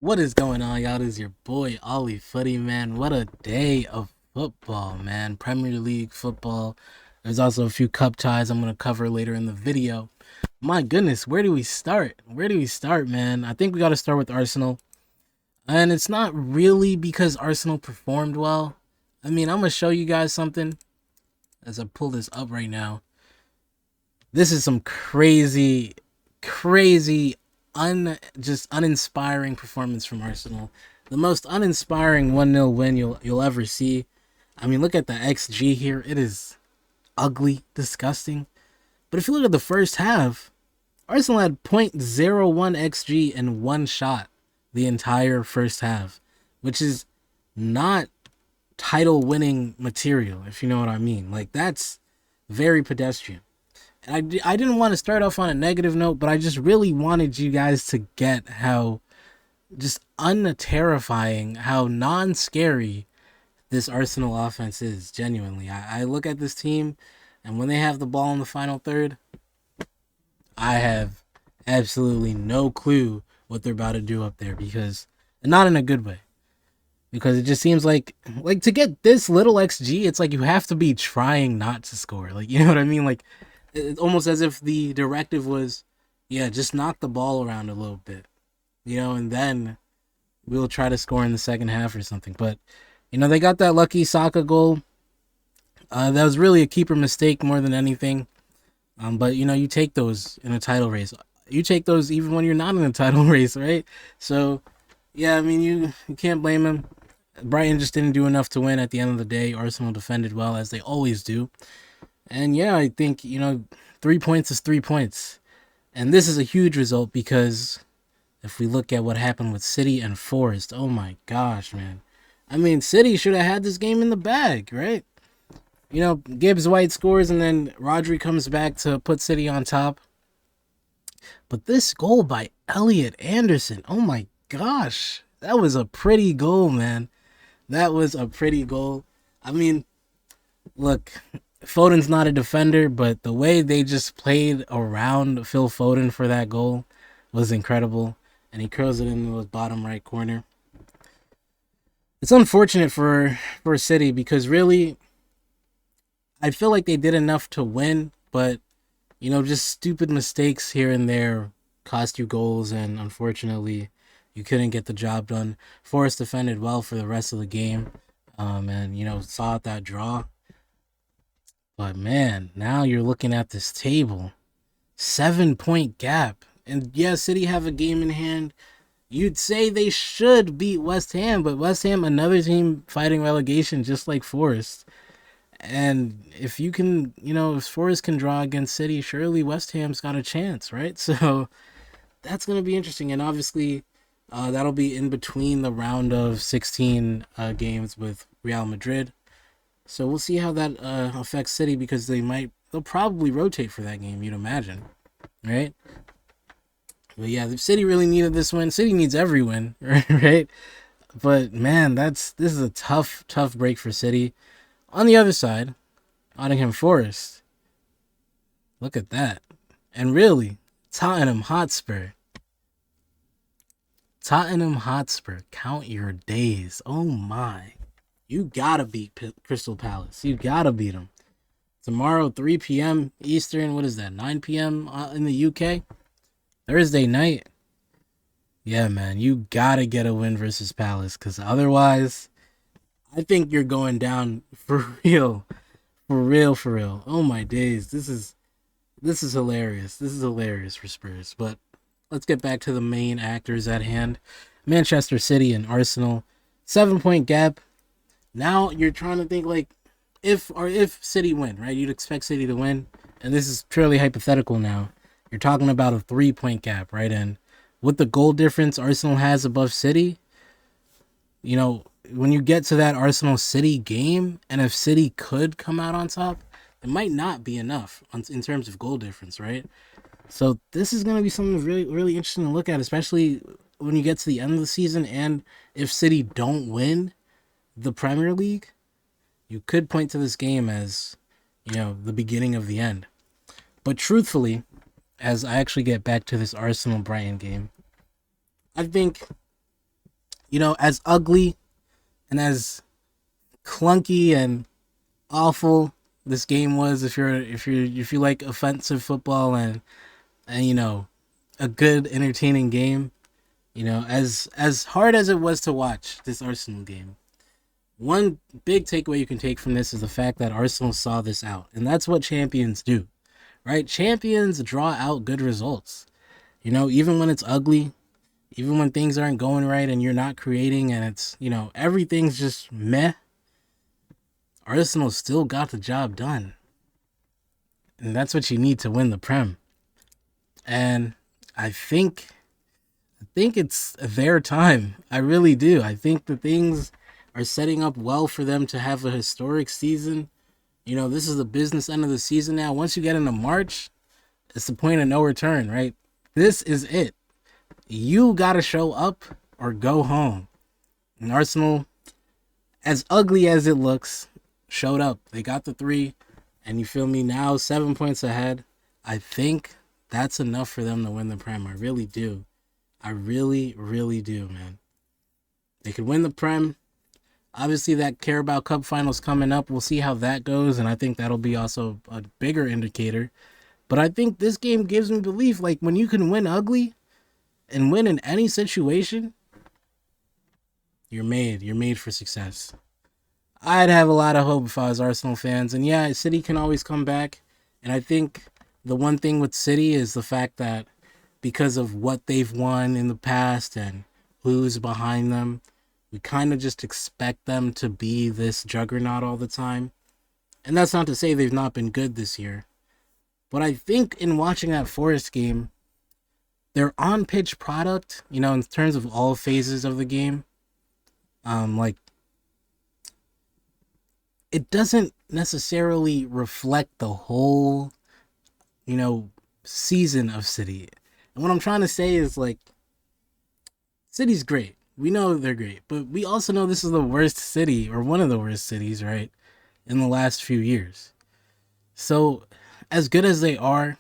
What is going on, y'all? This is your boy Ollie Footy, man. What a day of football, man. Premier League football. There's also a few cup ties I'm gonna cover later in the video. My goodness, where do we start? Where do we start, man? I think we gotta start with Arsenal. And it's not really because Arsenal performed well. I mean, I'm gonna show you guys something as I pull this up right now. This is some crazy, just uninspiring performance from Arsenal. The most uninspiring 1-0 win you'll ever see. I mean, look at the XG here. It is ugly, disgusting. But if you look at the first half, Arsenal had 0.01 XG in one shot the entire first half, which is not title winning material, if you know what I mean. Like, that's very pedestrian. I didn't want to start off on a negative note, but I just really wanted you guys to get how just unterrifying, how non-scary this Arsenal offense is, genuinely. I look at this team, and when they have the ball in the final third, I have absolutely no clue what they're about to do up there, because, and not in a good way, because it just seems like to get this little XG, it's like you have to be trying not to score. Like, you know what I mean? Like, it's almost as if the directive was, yeah, just knock the ball around a little bit, and then we'll try to score in the second half or something. But, they got that lucky Saka goal. That was really a keeper mistake more than anything. But, you take those in a title race. You take those even when you're not in a title race, right? So, yeah, I mean, you can't blame him. Brighton just didn't do enough to win at the end of the day. Arsenal defended well, as they always do. And yeah, I think, 3 points is 3 points. And this is a huge result because if we look at what happened with City and Forest, oh my gosh, man. I mean, City should have had this game in the bag, right? Gibbs White scores and then Rodri comes back to put City on top. But this goal by Elliot Anderson, oh my gosh. That was a pretty goal, man. That was a pretty goal. I mean, look, Foden's not a defender, but the way they just played around Phil Foden for that goal was incredible. And he curls it into the bottom right corner. It's unfortunate for City because really, I feel like they did enough to win, but, just stupid mistakes here and there cost you goals, and unfortunately, you couldn't get the job done. Forrest defended well for the rest of the game, and, saw out that draw. But man, now you're looking at this table. 7 point gap. And yeah, City have a game in hand. You'd say they should beat West Ham, but West Ham, another team fighting relegation just like Forest. And if you can, if Forest can draw against City, surely West Ham's got a chance, right? So that's going to be interesting. And obviously, that'll be in between the round of 16 games with Real Madrid. So we'll see how that affects City, because they'll probably rotate for that game, you'd imagine, right? But yeah, the City really needed this win. City needs every win, right? But man, this is a tough break for City. On the other side, Nottingham Forest. Look at that. And really, Tottenham Hotspur. Count your days. Oh my. You gotta beat Crystal Palace. You gotta beat them. Tomorrow, 3 p.m. Eastern. What is that? 9 p.m. In the UK? Thursday night. Yeah, man. You gotta get a win versus Palace, because otherwise, I think you're going down for real. For real. Oh my days. This is hilarious. This is hilarious for Spurs. But let's get back to the main actors at hand. Manchester City and Arsenal. 7 point gap. Now you're trying to think, like, if City win, right? You'd expect City to win. And this is purely hypothetical now. You're talking about a 3 point gap, right? And with the goal difference Arsenal has above City, when you get to that Arsenal City game, and if City could come out on top, it might not be enough in terms of goal difference, right? So this is going to be something really, really interesting to look at, especially when you get to the end of the season. And if City don't win the Premier League, you could point to this game as, the beginning of the end. But truthfully, as I actually get back to this Arsenal Brighton game, I think as ugly and as clunky and awful this game was, if you like offensive football and a good entertaining game, as hard as it was to watch this Arsenal game, one big takeaway you can take from this is the fact that Arsenal saw this out, and that's what champions do, right? Champions draw out good results. Even when it's ugly, even when things aren't going right and you're not creating and it's, everything's just meh, Arsenal still got the job done. And that's what you need to win the Prem. And I think it's their time. I really do. I think the things are setting up well for them to have a historic season. This is the business end of the season now. Once you get into March, it's the point of no return, right? This is it. You got to show up or go home. And Arsenal, as ugly as it looks, showed up. They got the 3, and you feel me, now 7 points ahead. I think that's enough for them to win the Prem. I really do. I really, really do, man. They could win the Prem. Obviously, that Carabao Cup final's coming up. We'll see how that goes, and I think that'll be also a bigger indicator. But I think this game gives me belief. Like, when you can win ugly and win in any situation, you're made. You're made for success. I'd have a lot of hope if I was Arsenal fans. And yeah, City can always come back. And I think the one thing with City is the fact that because of what they've won in the past and who's behind them, we kind of just expect them to be this juggernaut all the time. And that's not to say they've not been good this year. But I think in watching that Forest game, their on-pitch product, in terms of all phases of the game, like, it doesn't necessarily reflect the whole, season of City. And what I'm trying to say is, like, City's great. We know they're great. But we also know this is the worst city, or one of the worst cities, right, in the last few years. So, as good as they are,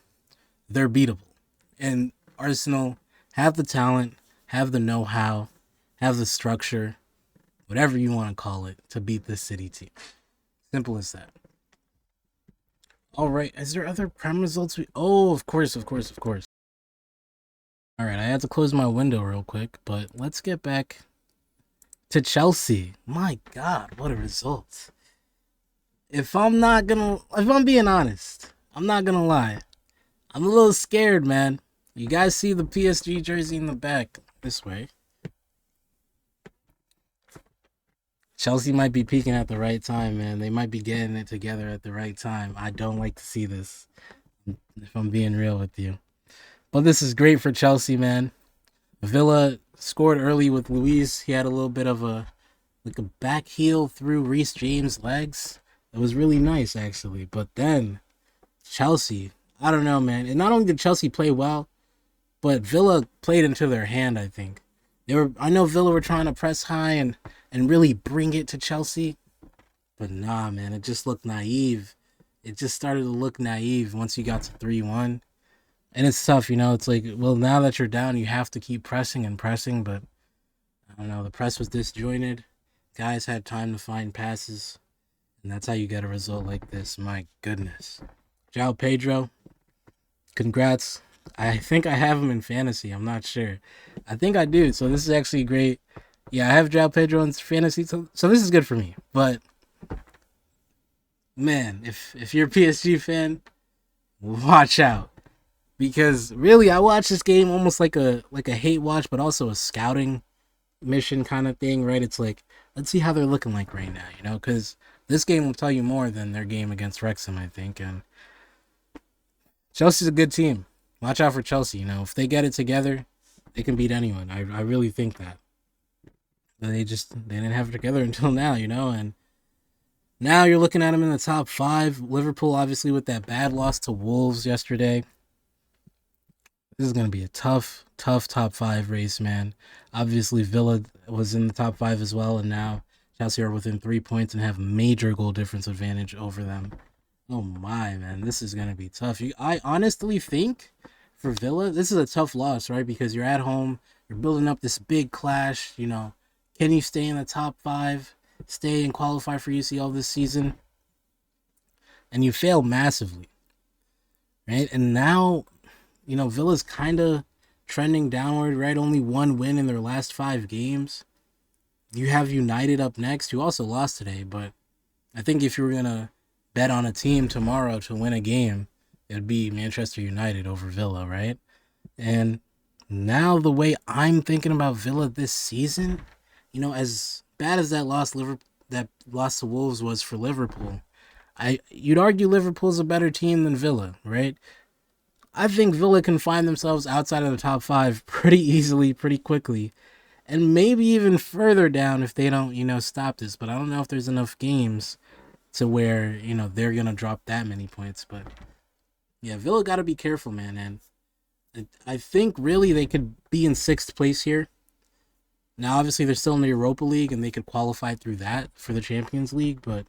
they're beatable. And Arsenal have the talent, have the know-how, have the structure, whatever you want to call it, to beat this City team. Simple as that. All right. Is there other Prem results? Oh, of course. All right. I had to close my window real quick, but let's get back to Chelsea. My God, what a result. If I'm being honest, I'm not going to lie. I'm a little scared, man. You guys see the PSG jersey in the back this way. Chelsea might be peaking at the right time, man. They might be getting it together at the right time. I don't like to see this, if I'm being real with you. But this is great for Chelsea, man. Villa scored early with Luis. He had a little bit of a back heel through Reece James' legs. It was really nice, actually. But then Chelsea, I don't know, man. And not only did Chelsea play well, but Villa played into their hand, I think. I know Villa were trying to press high and really bring it to Chelsea. But nah, man, it just looked naive. It just started to look naive once you got to 3-1. And it's tough, It's like, well, now that you're down, you have to keep pressing and pressing. But, I don't know, the press was disjointed. Guys had time to find passes. And that's how you get a result like this. My goodness. João Pedro, congrats. I think I have him in fantasy. I'm not sure. I think I do. So this is actually great. Yeah, I have João Pedro in fantasy. So this is good for me. But, man, if you're a PSG fan, watch out. Because really, I watch this game almost like a hate watch, but also a scouting mission kind of thing, right? It's like, let's see how they're looking like right now, because this game will tell you more than their game against Wrexham, I think. And Chelsea's a good team. Watch out for Chelsea. If they get it together, they can beat anyone. I really think that. But they didn't have it together until now, and now you're looking at them in the top 5. Liverpool, obviously, with that bad loss to Wolves yesterday. This is going to be a tough top 5 race, man. Obviously, Villa was in the top 5 as well, and now Chelsea are within 3 points and have major goal difference advantage over them. Oh my, man, this is going to be tough. I honestly think for Villa, this is a tough loss, right? Because you're at home, you're building up this big clash, Can you stay in the top 5, stay and qualify for UCL this season? And you fail massively, right? And now, Villa's kind of trending downward, right? Only one win in their last 5 games. You have United up next, who also lost today, but I think if you were going to bet on a team tomorrow to win a game, it'd be Manchester United over Villa, right? And now the way I'm thinking about Villa this season, as bad as that loss to Wolves was for Liverpool, you'd argue Liverpool's a better team than Villa, right? I think Villa can find themselves outside of the top 5 pretty easily, pretty quickly, and maybe even further down if they don't, stop this. But I don't know if there's enough games to where, they're going to drop that many points. But yeah, Villa got to be careful, man. And I think really they could be in 6th place here. Now, obviously, they're still in the Europa League and they could qualify through that for the Champions League, but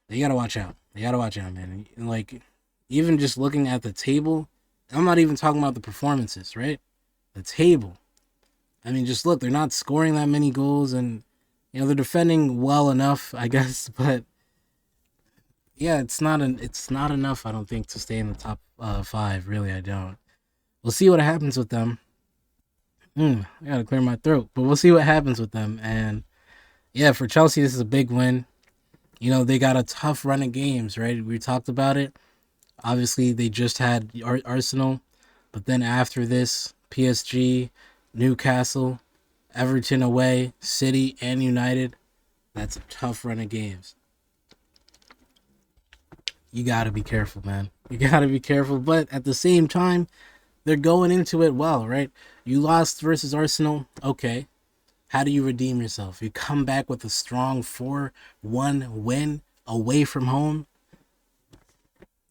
they got to watch out. They got to watch out, man. And like, even just looking at the table, I'm not even talking about the performances, right? The table. I mean, just look, they're not scoring that many goals, and they're defending well enough, I guess, but yeah, it's not enough, I don't think, to stay in the top 5. Really, I don't. We'll see what happens with them. I gotta clear my throat, but we'll see what happens with them. And yeah, for Chelsea, this is a big win. They got a tough run of games, right? We talked about it. Obviously, they just had Arsenal, but then after this, PSG, Newcastle, Everton away, City, and United. That's a tough run of games. You got to be careful, man. You got to be careful. But at the same time, they're going into it well, right? You lost versus Arsenal. Okay. How do you redeem yourself? You come back with a strong 4-1 win away from home.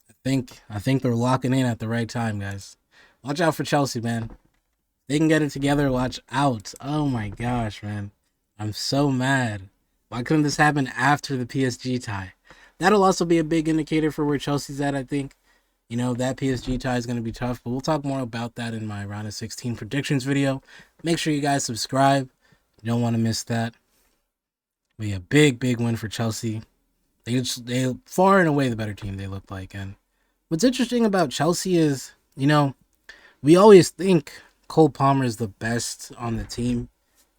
I think they're locking in at the right time, guys. Watch out for Chelsea, man. They can get it together. Watch out. Oh my gosh, man. I'm so mad. Why couldn't this happen after the PSG tie? That'll also be a big indicator for where Chelsea's at, I think. That PSG tie is going to be tough, but we'll talk more about that in my round of 16 predictions video. Make sure you guys subscribe. You don't want to miss that. But yeah, big win for Chelsea. They far and away the better team, they look like. And what's interesting about Chelsea is, we always think Cole Palmer is the best on the team,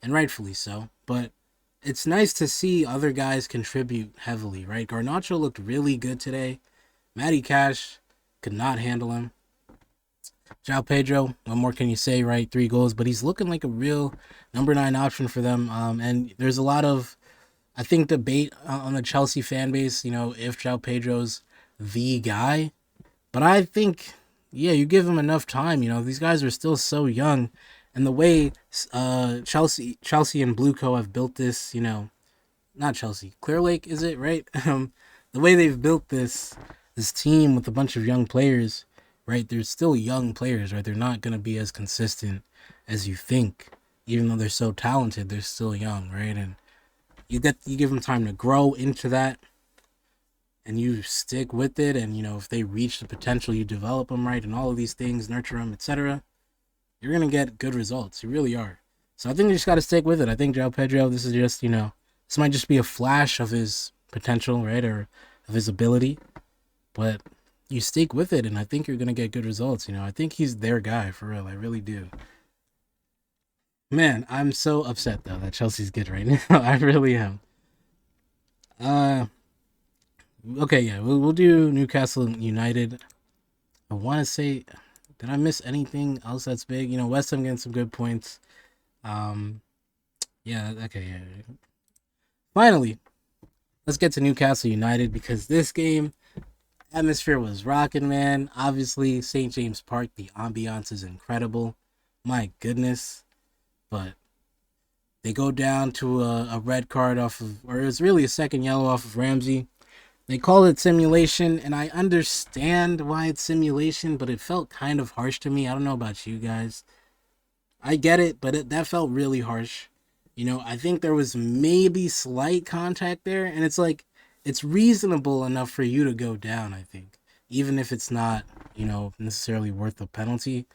and rightfully so. But it's nice to see other guys contribute heavily, right? Garnacho looked really good today. Matty Cash could not handle him. João Pedro, what more can you say, right? 3 goals, but he's looking like a real number 9 option for them. And there's a lot of, I think, debate on the Chelsea fan base, if João Pedro's the guy. But I think, yeah, you give him enough time. These guys are still so young, and the way Chelsea and Blueco have built this, not Chelsea, Clear Lake, is it, right? The way they've built this team with a bunch of young players, right? They're still young players, right? They're not gonna be as consistent as you think, even though they're so talented. They're still young, right? And you give them time to grow into that. And you stick with it, and if they reach the potential, you develop them right, and all of these things, nurture them, etc. You're gonna get good results. You really are. So I think you just got to stick with it. I think João Pedro, this is just this might just be a flash of his potential, right, or of his ability, but you stick with it, and I think you're gonna get good results. I think he's their guy for real. I really do. Man, I'm so upset though that Chelsea's good right now. I really am. Okay, yeah, we'll do Newcastle United. I want to say, did I miss anything else that's big? West Ham getting some good points. Yeah, okay, yeah. Finally, let's get to Newcastle United, because this game, atmosphere was rocking, man. Obviously, St. James Park, the ambiance is incredible. My goodness. But they go down to a red card off of, or it was really a second yellow off of Ramsey. They call it simulation, and I understand why it's simulation, but it felt kind of harsh to me. I don't know about you guys. I get it, but that felt really harsh. I think there was maybe slight contact there, and it's like, it's reasonable enough for you to go down, I think. Even if it's not, necessarily worth a penalty.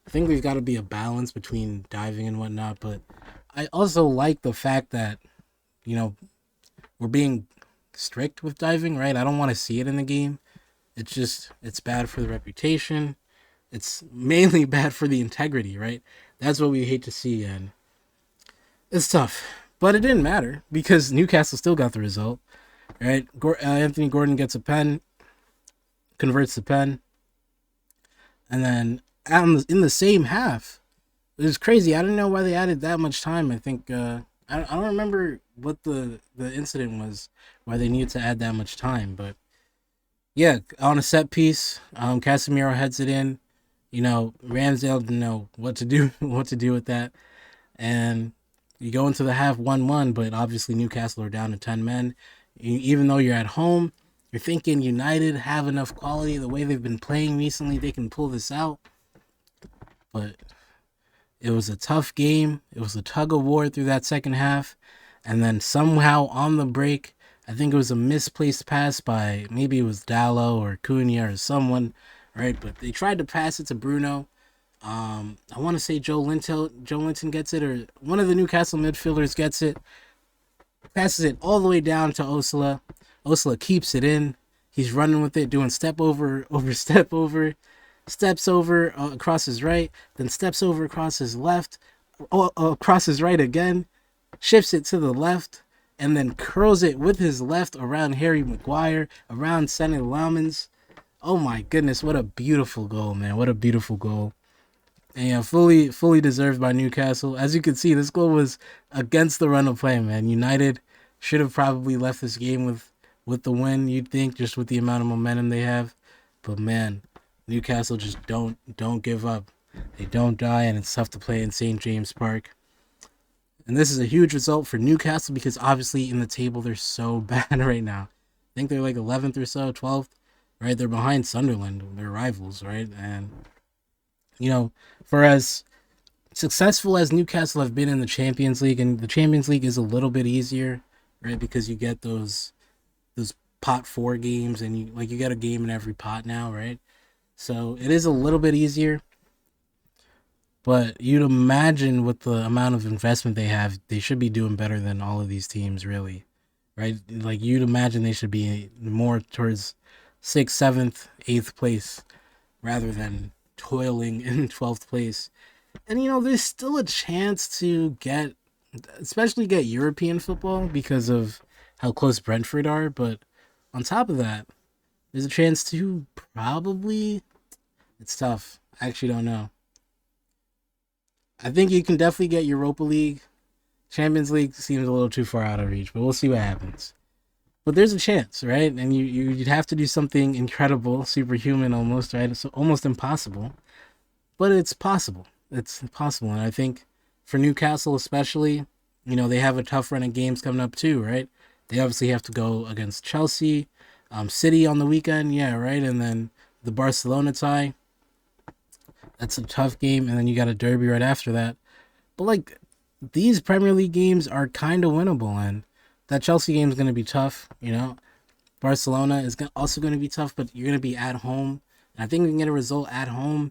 I think there's got to be a balance between diving and whatnot, but I also like the fact that, you know, we're being strict with diving, right? I don't want to see it in the game. It's just, it's bad for the reputation. It's mainly bad for the integrity, right? That's what we hate to see, and it's tough. But it didn't matter because Newcastle still got the result, right? Anthony Gordon gets a pen, converts the pen, and then in the same half, it was crazy. I didn't know why they added that much time. I think I don't remember what the incident was, why they needed to add that much time. But yeah, on a set piece, Casemiro heads it in. You know, Ramsdale didn't know what to do, what to do with that, and you go into the half 1-1. But obviously Newcastle are down to 10 men. Even though you're at home, you're thinking United have enough quality. The way they've been playing recently, they can pull this out. But it was a tough game. It was a tug of war through that second half. And then somehow on the break, I think it was a misplaced pass by, maybe it was Dallo or Cunha or someone, right? But they tried to pass it to Bruno. I want to say Joe Linton gets it, or one of the Newcastle midfielders gets it, passes it all the way down to Osla. Osla keeps it in. He's running with it, doing step over, step over, steps over across his right, then steps over across his left, across his right again, shifts it to the left, and then curls it with his left around Harry Maguire, around Sonny Laumans. Oh my goodness, what a beautiful goal, man. What a beautiful goal. And yeah, fully deserved by Newcastle. As you can see, this goal was against the run of play, man. United should have probably left this game with the win, you'd think, just with the amount of momentum they have. But man, Newcastle just don't give up. They don't die, and it's tough to play in St. James Park. And this is a huge result for Newcastle because obviously in the table they're so bad right now. I think they're like 11th or so, 12th, right? They're behind Sunderland, their rivals, right? And you know, for as successful as Newcastle have been in the Champions League, and the Champions League is a little bit easier, right? Because you get those pot four games, and you get a game in every pot now, right? So it is a little bit easier. But you'd imagine with the amount of investment they have, they should be doing better than all of these teams, really, right? Like you'd imagine they should be more towards 6th, 7th, 8th place rather than toiling in 12th place. And you know, there's still a chance to especially get European football because of how close Brentford are. But on top of that, there's a chance to probably. It's tough. I actually don't know. I think you can definitely get Europa League. Champions League seems a little too far out of reach, but we'll see what happens. But there's a chance, right? And you'd have to do something incredible, superhuman almost, right? It's almost impossible, but it's possible. It's possible, and I think for Newcastle especially, you know, they have a tough run of games coming up too, right? They obviously have to go against Chelsea, City on the weekend, yeah, right, and then the Barcelona tie. That's a tough game, and then you got a derby right after that. But like these Premier League games are kind of winnable, and that Chelsea game is going to be tough. You know, Barcelona is also going to be tough, but you're going to be at home, and I think we can get a result at home.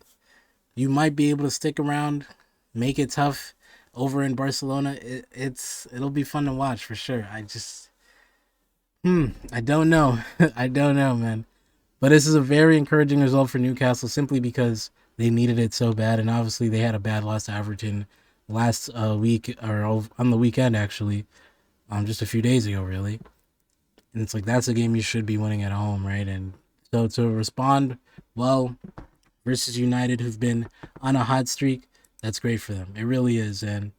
You might be able to stick around, make it tough over in Barcelona. It'll be fun to watch for sure. I don't know. I don't know, man. But this is a very encouraging result for Newcastle simply because they needed it so bad, and obviously they had a bad loss to Everton last week, or on the weekend actually, just a few days ago, really. And it's like that's a game you should be winning at home, right? And so to respond well versus United, who've been on a hot streak, that's great for them. It really is, and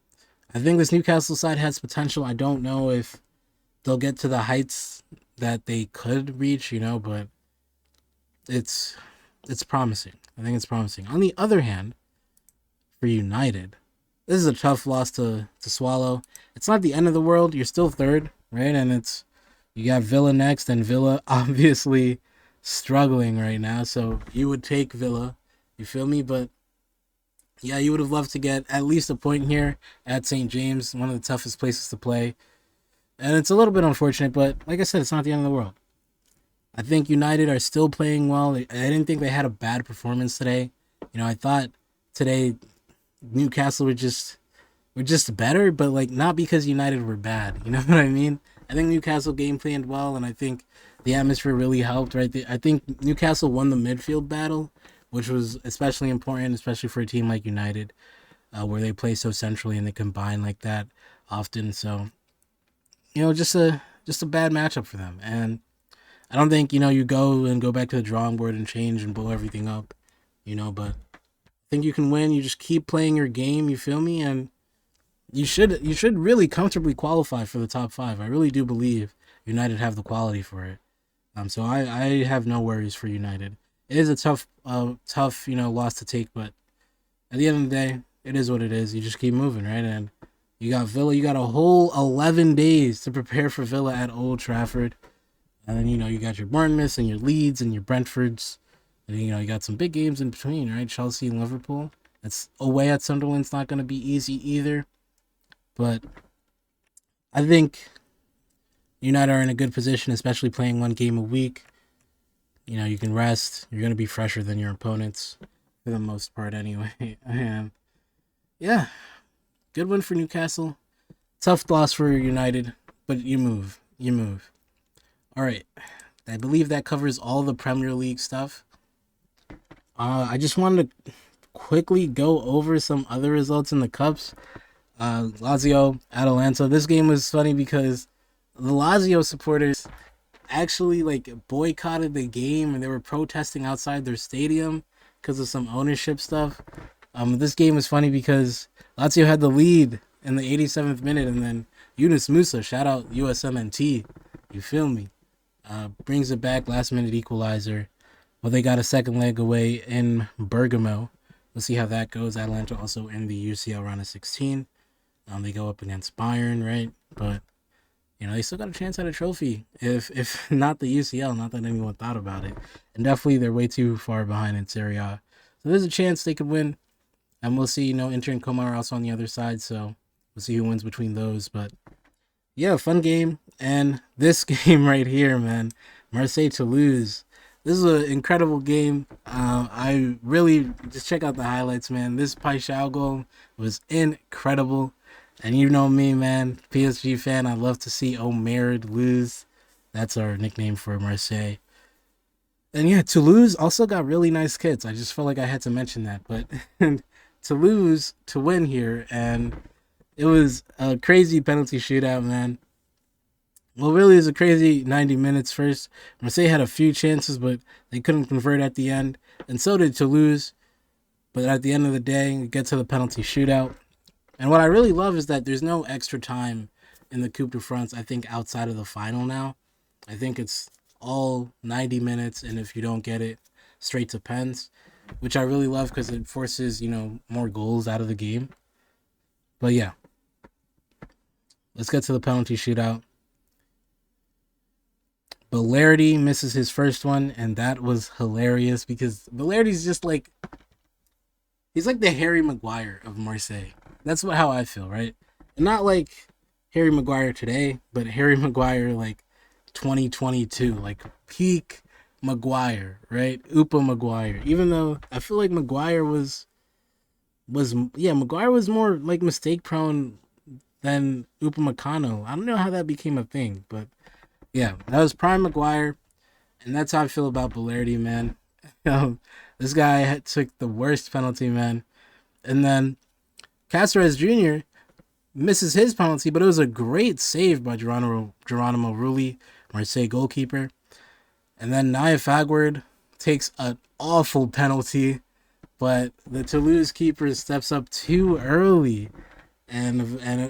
I think this Newcastle side has potential. I don't know if they'll get to the heights that they could reach, you know, but it's promising. I think it's promising. On the other hand, for United, this is a tough loss to swallow. It's not the end of the world. You're still third, right? And you got Villa next, and Villa obviously struggling right now. So you would take Villa, you feel me? But yeah, you would have loved to get at least a point here at St. James, one of the toughest places to play. And it's a little bit unfortunate, but like I said, it's not the end of the world. I think United are still playing well. I didn't think they had a bad performance today. You know, I thought today Newcastle would just were just better, but like not because United were bad. You know what I mean? I think Newcastle game planned well, and I think the atmosphere really helped. Right, I think Newcastle won the midfield battle, which was especially important, especially for a team like United, where they play so centrally and they combine like that often. So just a bad matchup for them, and I don't think you go back to the drawing board and change and blow everything up, but I think you can win. You just keep playing your game. You feel me? And you should really comfortably qualify for the top five. I really do believe United have the quality for it. So I have no worries for United. It is a tough loss to take, but at the end of the day, it is what it is. You just keep moving, right? And you got Villa. You got a whole 11 days to prepare for Villa at Old Trafford. And then, you got your Bournemouths and your Leeds and your Brentfords. And, you got some big games in between, right? Chelsea and Liverpool. That's away at Sunderland's not going to be easy either. But I think United are in a good position, especially playing one game a week. You can rest. You're going to be fresher than your opponents for the most part anyway. And yeah, good win for Newcastle. Tough loss for United, but you move. You move. All right. I believe that covers all the Premier League stuff. I just wanted to quickly go over some other results in the Cups. Lazio, Atalanta. This game was funny because the Lazio supporters actually boycotted the game and they were protesting outside their stadium because of some ownership stuff. This game was funny because Lazio had the lead in the 87th minute, and then Yunus Musa, shout out USMNT, you feel me? Brings it back, last minute equalizer. Well, they got a second leg away in Bergamo. We'll see how that goes. Atalanta also in the UCL round of 16. They go up against Bayern, right? But they still got a chance at a trophy. If not the UCL, not that anyone thought about it. And definitely they're way too far behind in Serie A. So there's a chance they could win. And we'll see, Inter and Como are also on the other side. So we'll see who wins between those. But yeah, fun game. And this game right here, man, Marseille-Toulouse. This is an incredible game. I really just check out the highlights, man. This Paixão goal was incredible. And you know me, man, PSG fan. I love to see Omerid lose. That's our nickname for Marseille. And yeah, Toulouse also got really nice kits. I just felt like I had to mention that. But Toulouse to win here, and it was a crazy penalty shootout, man. Well, really, it was a crazy 90 minutes first. Marseille had a few chances, but they couldn't convert at the end. And so did Toulouse. But at the end of the day, we get to the penalty shootout. And what I really love is that there's no extra time in the Coupe de France, I think, outside of the final now. I think it's all 90 minutes, and if you don't get it, straight to pens, which I really love because it forces, more goals out of the game. But yeah, let's get to the penalty shootout. Balerdi misses his first one, and that was hilarious because Balerdi's just he's like the Harry Maguire of Marseille. That's how I feel, right? And not like Harry Maguire today, but Harry Maguire 2022, peak Maguire, right? Upa Maguire. Even though I feel like Maguire Maguire was more mistake prone than Upamecano. I don't know how that became a thing, but yeah, that was prime Maguire, and that's how I feel about Balerdi, man. This guy took the worst penalty, man. And then Cáceres Jr. misses his penalty, but it was a great save by Geronimo Rulli, Marseille goalkeeper. And then Naya Fagward takes an awful penalty, but the Toulouse keeper steps up too early, and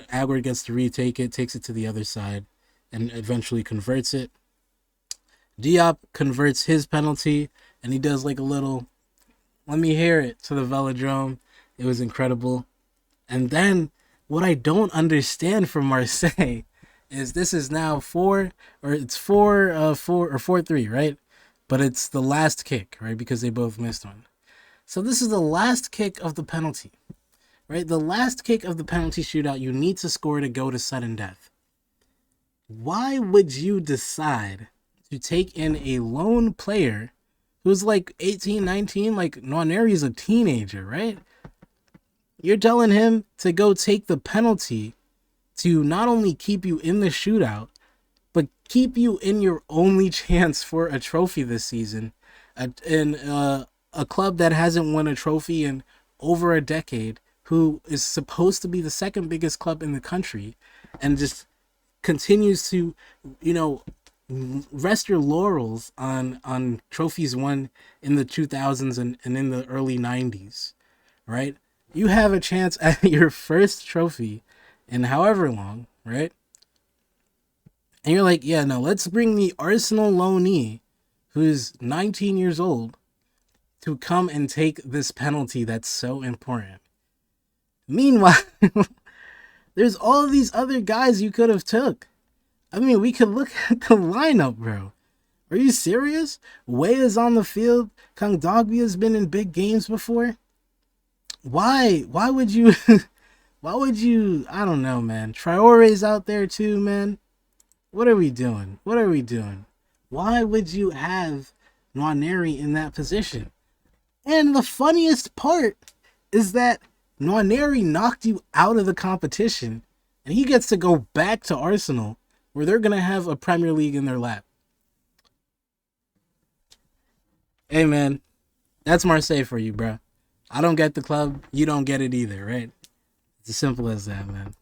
Agward gets to retake it, takes it to the other side, and eventually converts it. Diop converts his penalty, and he does a little, let me hear it, to the Velodrome. It was incredible. And then what I don't understand from Marseille is this is now 4-3, right? But it's the last kick, right? Because they both missed one. So this is the last kick of the penalty, right? The last kick of the penalty shootout, you need to score to go to sudden death. Why would you decide to take in a lone player who's 18, 19? Nwaneri is a teenager, right? You're telling him to go take the penalty to not only keep you in the shootout, but keep you in your only chance for a trophy this season, in a club that hasn't won a trophy in over a decade, who is supposed to be the second biggest club in the country, and just continues to, you know, rest your laurels on trophies won in the 2000s and in the early 90s, right? You have a chance at your first trophy in however long, right? And you're like, yeah, no, let's bring the Arsenal loanee, who's 19 years old, to come and take this penalty that's so important. Meanwhile, there's all these other guys you could have took. I mean, we could look at the lineup, bro. Are you serious? Way is on the field. Kang Dogby has been in big games before. Why? Why would you? Why would you? I don't know, man. Traore's out there too, man. What are we doing? What are we doing? Why would you have Nwaneri in that position? And the funniest part is that Nwaneri knocked you out of the competition, and he gets to go back to Arsenal, where they're going to have a Premier League in their lap. Hey, man, that's Marseille for you, bro. I don't get the club. You don't get it either, right? It's as simple as that, man.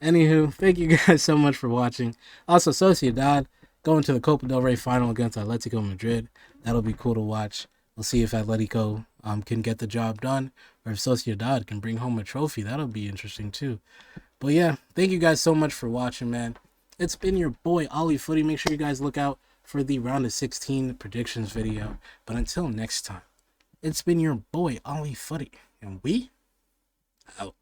Anywho, thank you guys so much for watching. Also, Sociedad going to the Copa del Rey final against Atletico Madrid. That'll be cool to watch. We'll see if Atletico can get the job done, or if Sociedad can bring home a trophy. That'll be interesting too. But yeah, thank you guys so much for watching, man. It's been your boy, Ollie Footy. Make sure you guys look out for the round of 16 predictions video. But until next time, it's been your boy, Ollie Footy. And we out.